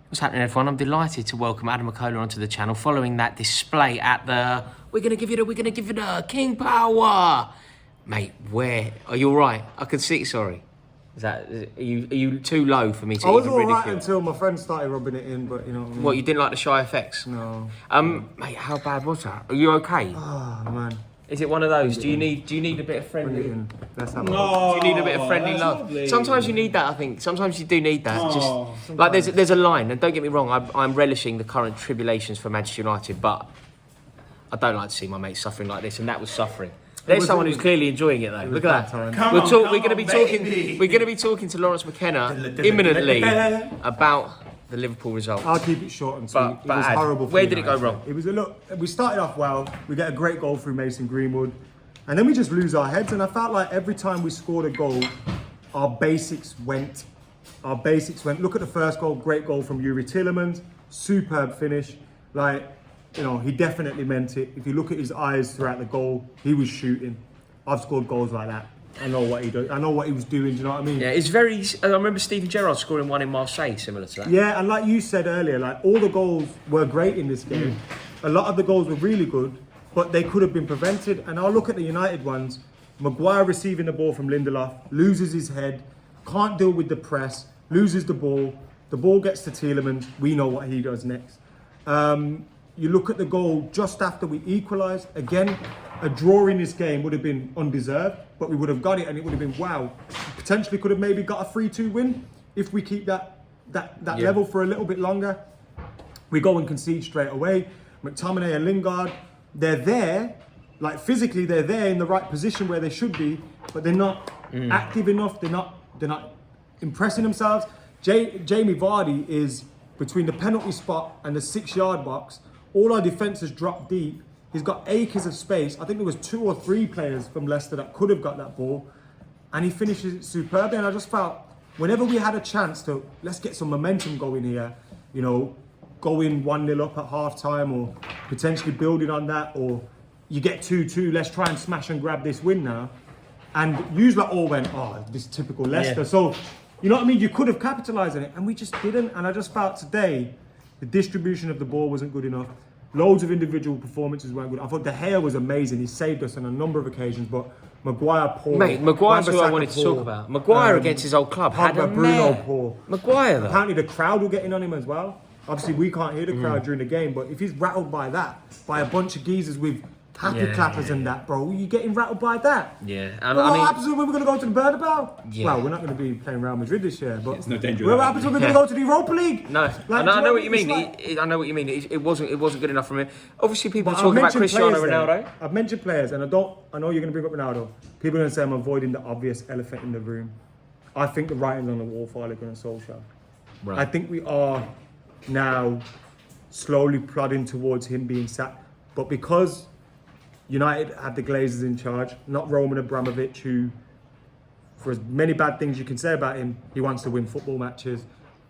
What's happening, everyone? I'm delighted to welcome Adam McCullough onto the channel following that display at the we're gonna give you the King Power, mate. Where are you? All right? I can see. Sorry, are you too low for me to? I was even all right ridicule? until my friend started rubbing it in, but you know. What, you didn't like the shy effects? No. Mate, how bad was that? Are you okay? Oh man. Is it one of those? Do you need a bit of friendly? Bring it in. Let's have a Do you need a bit of friendly love? Lovely. Sometimes you need that, I think. Sometimes you do need that. Oh, Just like there's a line, and don't get me wrong, I'm relishing the current tribulations for Manchester United, but I don't like to see my mates suffering like this, and that was suffering. There's someone who's clearly enjoying it though. Look at that. We're going to be talking. We're going to be talking to Lawrence McKenna imminently about the Liverpool result. I'll keep it short and sweet. But it was Ad, horrible. where did it go wrong? It was we started off well. We get a great goal through Mason Greenwood, and then we just lose our heads. And I felt like every time we scored a goal, our basics went. Look at the first goal. Great goal from Yuri Tillemans. Superb finish. Like, you know, he definitely meant it. If you look at his eyes throughout the goal, he was shooting. I've scored goals like that. I know what he does. I know what he was doing. Do you know what I mean? Yeah, it's very. I remember Steven Gerrard scoring one in Marseille, similar to that. Yeah, and like you said earlier, like all the goals were great in this game. A lot of the goals were really good, but they could have been prevented. And I'll look at the United ones. Maguire receiving the ball from Lindelof, loses his head, can't deal with the press, loses the ball gets to Tielemans. We know what he does next. You look at the goal just after we equalised. Again, a draw in this game would have been undeserved, but we would have got it and it would have been wow. Potentially could have maybe got a 3-2 win if we keep that level for a little bit longer. We go and concede straight away. McTominay and Lingard, they're there, like physically they're there in the right position where they should be, but they're not active enough. They're not impressing themselves. Jamie Vardy is between the penalty spot and the 6-yard box. All our defence has dropped deep. He's got acres of space. I think there was 2 or 3 players from Leicester that could have got that ball, and he finishes it superbly. And I just felt whenever we had a chance to let's get some momentum going here, you know, going 1-0 up at half time or potentially building on that, or you get 2-2, let's try and smash and grab this win now. And usually all went, oh, this typical Leicester. Yeah. So, you know what I mean? You could have capitalised on it, and we just didn't. And I just felt today, the distribution of the ball wasn't good enough. Loads of individual performances weren't good. I thought De Gea was amazing. He saved us on a number of occasions, but Maguire poor. Mate, Maguire's who I wanted to talk about. Maguire against his old club had a Bruno poor. Maguire though. Apparently the crowd will get in on him as well. Obviously we can't hear the crowd during the game, but if he's rattled by that, by a bunch of geezers with happy clappers and that, bro, you're getting rattled by that. Yeah. What happens when we're going to go to the Bernabeu? Yeah. Well, we're not going to be playing Real Madrid this year, but it's no danger. What happens when we're going to go to the Europa League? No, like, I know what you mean. I know what you mean. It wasn't good enough for him. Obviously, people But are talking about Cristiano Ronaldo. I've mentioned players, and I know you're going to bring up Ronaldo. People are going to say I'm avoiding the obvious elephant in the room. I think the writing's on the wall for Ole Gunnar Solskjær. Right. I think we are now slowly plodding towards him being sacked, but because United had the Glazers in charge, not Roman Abramovich, who, for as many bad things you can say about him, he wants to win football matches,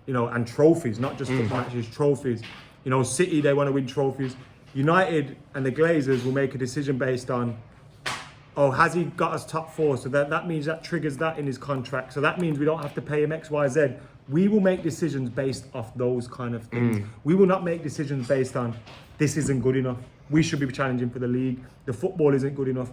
you know, and trophies, not just football matches, trophies. You know, City, they want to win trophies. United and the Glazers will make a decision based on, oh, has he got us top 4? So that means that triggers that in his contract. So that means we don't have to pay him X, Y, Z. We will make decisions based off those kind of things. We will not make decisions based on, this isn't good enough. We should be challenging for the league. The football isn't good enough.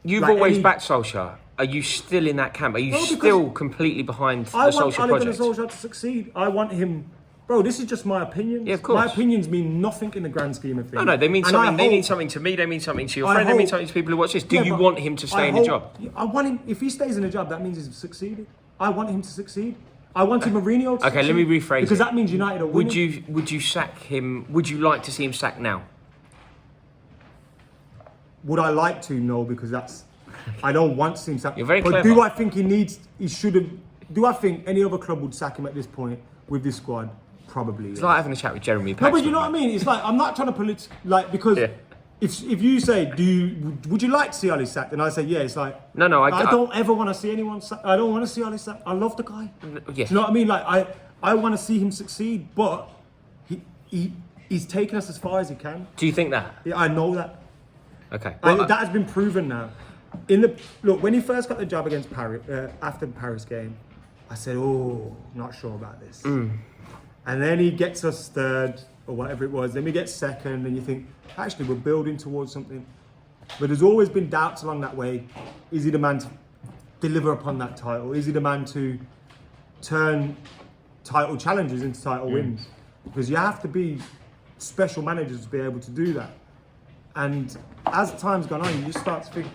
You've always backed Solskjær. Are you still in that camp? Are you still completely behind the Solskjær project? I want Ole Gunnar Solskjær to succeed. I want him. Bro, this is just my opinion. Yeah, of course. My opinions mean nothing in the grand scheme of things. No, they mean something. They mean something to me. They mean something to your friend. They mean something to people who watch this. Do you want him to stay in the job? I want him. If he stays in the job, that means he's succeeded. I want him to succeed. I wanted Mourinho to succeed. Let me rephrase because that means United are winning. Would you sack him? Would you like to see him sacked now? Would I like to? No, because that's. I don't want to see him sacked. You're very clever. But do I think he should have? Do I think any other club would sack him at this point with this squad? Probably. It's like having a chat with Jeremy Paxman. No, but you know what I mean. It's like I'm not trying to because if you say, would you like to see Ali sacked? And I say, yeah. It's like no. I don't ever want to see anyone sacked. I don't want to see Ali sacked. I love the guy. Yes. Do you know what I mean? Like I want to see him succeed, but he's taken us as far as he can. Do you think that? Yeah, I know that. Okay. That has been proven now. When he first got the job against Paris, after the Paris game, I said, "Oh, not sure about this." and then he gets us third or whatever it was. Then we get second, and you think, actually, we're building towards something. But there's always been doubts along that way. Is he the man to deliver upon that title? Is he the man to turn title challenges into title wins? Because you have to be special managers to be able to do that. And as time's gone on, you just start to think,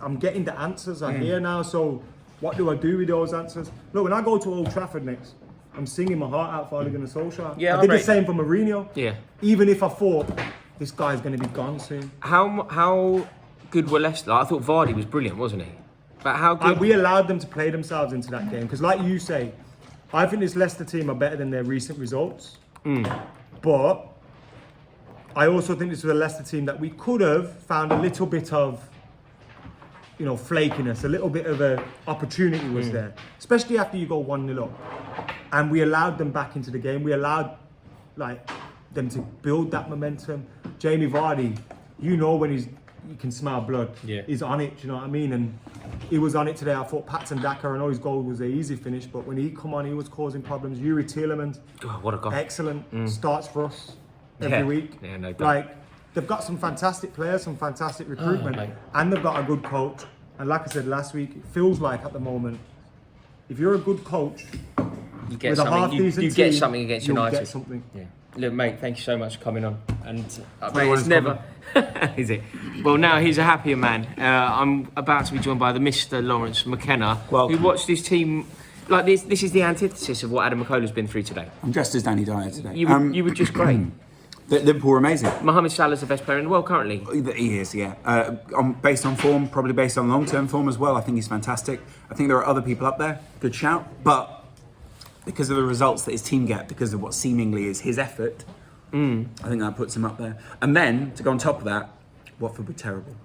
I'm getting the answers are here now, so what do I do with those answers? Look, when I go to Old Trafford next, I'm singing my heart out for Ole Gunnar Solskjær. Yeah, I did the same for Mourinho. Yeah. Even if I thought, this guy's going to be gone soon. How good were Leicester? I thought Vardy was brilliant, wasn't he? But how good? We allowed them to play themselves into that game. Because like you say, I think this Leicester team are better than their recent results. But I also think this was a Leicester team that we could have found a little bit of, flakiness, a little bit of an opportunity was there. Especially after you go 1-0 up. And we allowed them back into the game. We allowed them to build that momentum. Jamie Vardy, when you can smell blood. Yeah. He's on it, do you know what I mean? And he was on it today. I thought Patson Daka, I know his goal was an easy finish, but when he come on, he was causing problems. Yuri Tielemans, what a goal. Excellent. Starts for us every week. Yeah, no doubt. They've got some fantastic players, some fantastic recruitment, and they've got a good coach. And like I said last week, it feels like at the moment, if you're a good coach, you get with something. a half-decent You get team, something against you'll United. get something. Yeah. Look, mate, thank you so much for coming on. And mate, it's never. Is it? Well, now he's a happier man. I'm about to be joined by the Mr. Lawrence McKenna, who watched his team. Like this is the antithesis of what Adam McCullough's been through today. I'm dressed as Danny Dyer today. You were just great. Liverpool are amazing. Mohamed Salah's the best player in the world currently. He is, yeah. Based on form, probably based on long-term form as well. I think he's fantastic. I think there are other people up there. Good shout. But because of the results that his team get, because of what seemingly is his effort, I think that puts him up there. And then, to go on top of that, Watford were terrible.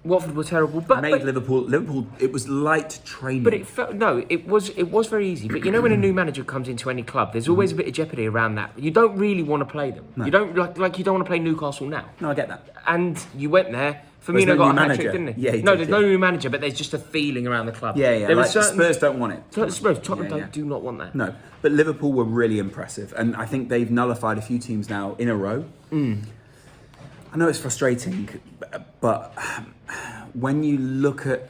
Watford were terrible, but Liverpool. It was light training. But it was very easy. But when a new manager comes into any club, there's always a bit of jeopardy around that. You don't really want to play them. No. You don't you don't want to play Newcastle now. No, I get that. And you went there. Firmino got a hat-trick, didn't he? Yeah, there's no new manager, but there's just a feeling around the club. Yeah. There Spurs don't want it. Tottenham do not want that. No, but Liverpool were really impressive, and I think they've nullified a few teams now in a row. I know it's frustrating, but when you look at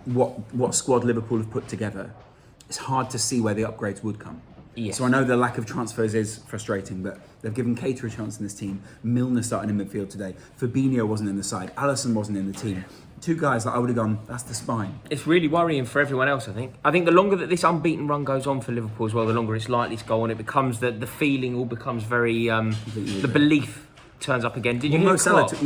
what squad Liverpool have put together, it's hard to see where the upgrades would come. Yes. So I know the lack of transfers is frustrating, but they've given Keita a chance in this team. Milner starting in midfield today. Fabinho wasn't in the side. Alisson wasn't in the team. Two guys that I would have gone, that's the spine. It's really worrying for everyone else, I think. I think the longer that this unbeaten run goes on for Liverpool as well, the longer it's likely to go on. It becomes the feeling all becomes very the belief turns up again. Did you hear Klopp? Did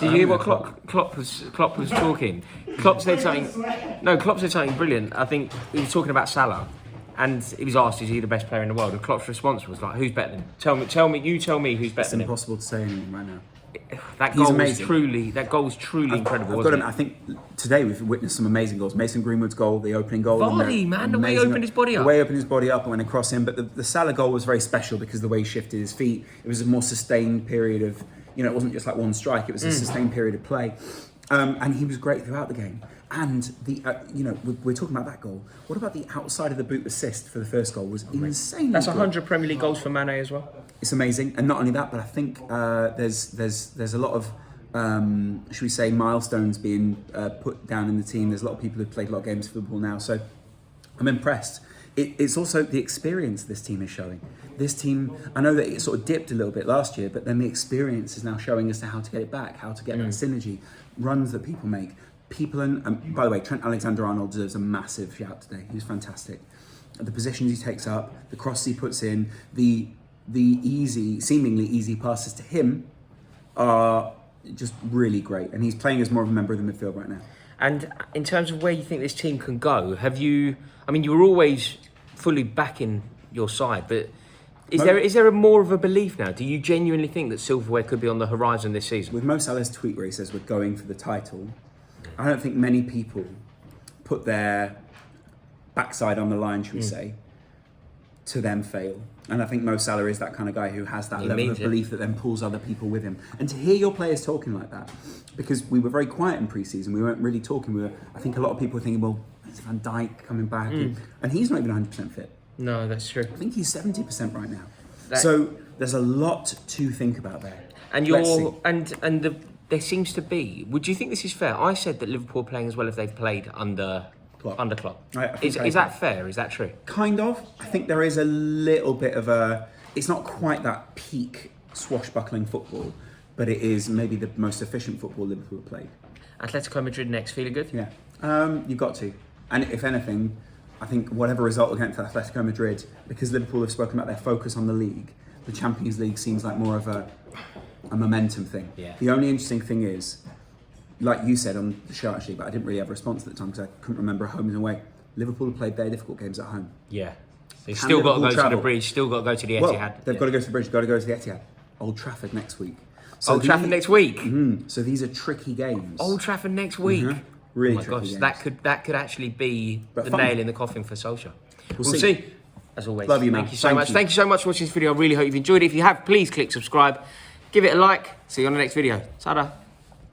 you hear what Klopp was talking? Klopp said something. No, Klopp said something brilliant. I think he was talking about Salah, and he was asked, "Is he the best player in the world?" And Klopp's response was like, "Who's better than him? Tell me who's better than him." It's impossible to say anything right now. That goal was truly incredible. I think today we've witnessed some amazing goals. Mason Greenwood's goal, the opening goal. Vardy, man, the way he opened his body up. The way he opened his body up and went across him. But the Salah goal was very special because the way he shifted his feet. It was a more sustained period of, it wasn't just like one strike. It was a sustained period of play. And he was great throughout the game. And we're talking about that goal. What about the outside of the boot assist for the first goal? Was insane. That's 100 Premier League goals for Mane as well. It's amazing, and not only that, but I think there's a lot of should we say milestones being put down in the team. There's a lot of people who've played a lot of games for Liverpool now, so I'm impressed. It's also the experience this team is showing. This team, I know that it sort of dipped a little bit last year, but then the experience is now showing us how to get it back, how to get that synergy, runs that people make. And by the way, Trent Alexander-Arnold deserves a massive shout today. He was fantastic. The positions he takes up, the crosses he puts in, the seemingly easy passes to him are just really great. And he's playing as more of a member of the midfield right now. And in terms of where you think this team can go, you were always fully backing your side, but is there more of a belief now? Do you genuinely think that silverware could be on the horizon this season? With Mo Salah's tweet where he says we're going for the title, I don't think many people put their backside on the line, should we say, to then fail. And I think Mo Salah is that kind of guy who has that level of belief that then pulls other people with him. And to hear your players talking like that, because we were very quiet in pre-season, we weren't really talking. I think a lot of people were thinking, well, is Van Dijk coming back? And he's not even 100% fit. No, that's true. I think he's 70% right now. That- So there's a lot to think about there. And Let's see. there seems to be. Would you think this is fair? I said that Liverpool are playing as well as they've played under Klopp. I think Is I agree. that fair? Is that true? Kind of. I think there is a little bit of a. It's not quite that peak swashbuckling football, but it is maybe the most efficient football Liverpool have played. Atletico Madrid next, feeling good? Yeah, you've got to. And if anything, I think whatever result against Atletico Madrid, because Liverpool have spoken about their focus on the league, the Champions League seems like more of a momentum thing. Yeah. The only interesting thing is, like you said on the show actually, but I didn't really have a response at the time because I couldn't remember home and away. Liverpool have played very difficult games at home. Yeah. They've Can still got to Liverpool go to travel? the bridge, still got to go to the Well, Etihad. they've got to go to the bridge, got to go to the Etihad. Old Trafford next week. Old Trafford next week? So these are tricky games. Old Trafford next week? Really Oh my tricky gosh, games. that could actually be But the fun. nail in the coffin for Solskjær. We'll see. see. As always. Love you, man. Thank you so Thank much. you. Thank you so much for watching this video. I really hope you've enjoyed it. If you have, please click subscribe. Give it a like. See you on the next video. Ta-da.